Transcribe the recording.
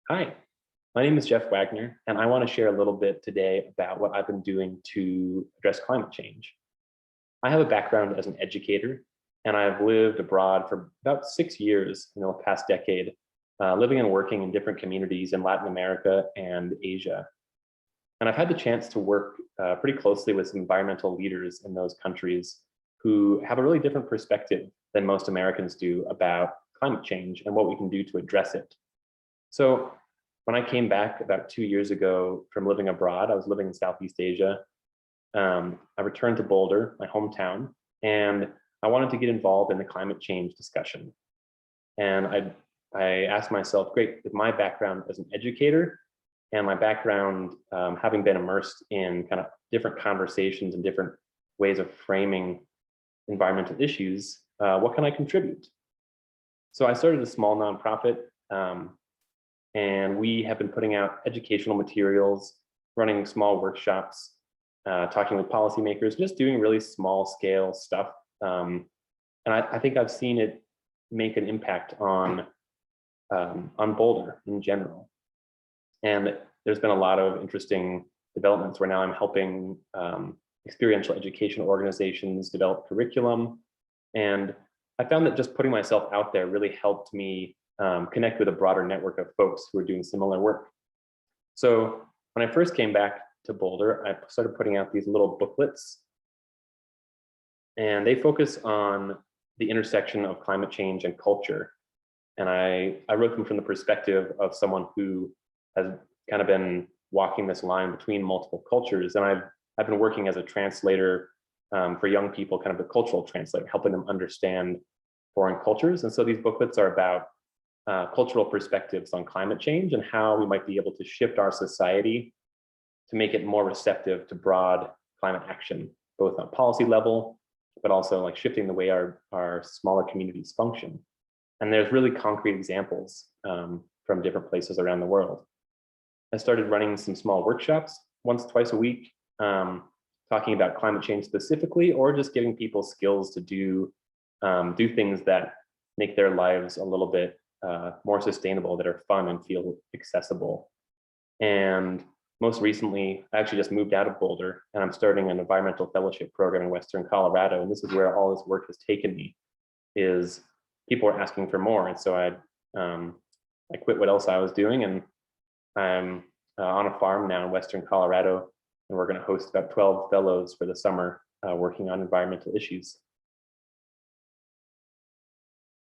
Hi, my name is Jeff Wagner, and I want to share a little bit today about what I've been doing to address climate change. I have a background as an educator, and I've lived abroad for about 6 years in the past decade, living and working in different communities in Latin America and Asia. And I've had the chance to work pretty closely with some environmental leaders in those countries who have a really different perspective than most Americans do about climate change and what we can do to address it. So when I came back about 2 years ago from living abroad, I was living in Southeast Asia. I returned to Boulder, my hometown, and I wanted to get involved in the climate change discussion. And I asked myself, great, with my background as an educator and my background having been immersed in kind of different conversations and different ways of framing environmental issues, what can I contribute? So I started a small nonprofit. And we have been putting out educational materials, running small workshops, talking with policymakers, just doing really small scale stuff. And I think I've seen it make an impact on Boulder in general. And there's been a lot of interesting developments where now I'm helping experiential education organizations develop curriculum. And I found that just putting myself out there really helped me connect with a broader network of folks who are doing similar work. So when I first came back to Boulder, I started putting out these little booklets, and they focus on the intersection of climate change and culture. And I wrote them from the perspective of someone who has kind of been walking this line between multiple cultures. And I've been working as a translator for young people, kind of a cultural translator, helping them understand foreign cultures. And so these booklets are about cultural perspectives on climate change and how we might be able to shift our society to make it more receptive to broad climate action, both on policy level, but also like shifting the way our smaller communities function. And there's really concrete examples from different places around the world. I started running some small workshops once, twice a week, talking about climate change specifically, or just giving people skills to do things that make their lives a little bit more sustainable, that are fun and feel accessible. And most recently, I actually just moved out of Boulder, and I'm starting an environmental fellowship program in Western Colorado. And this is where all this work has taken me, is people are asking for more. And so I quit what else I was doing, and I'm on a farm now in Western Colorado, and we're going to host about 12 fellows for the summer working on environmental issues.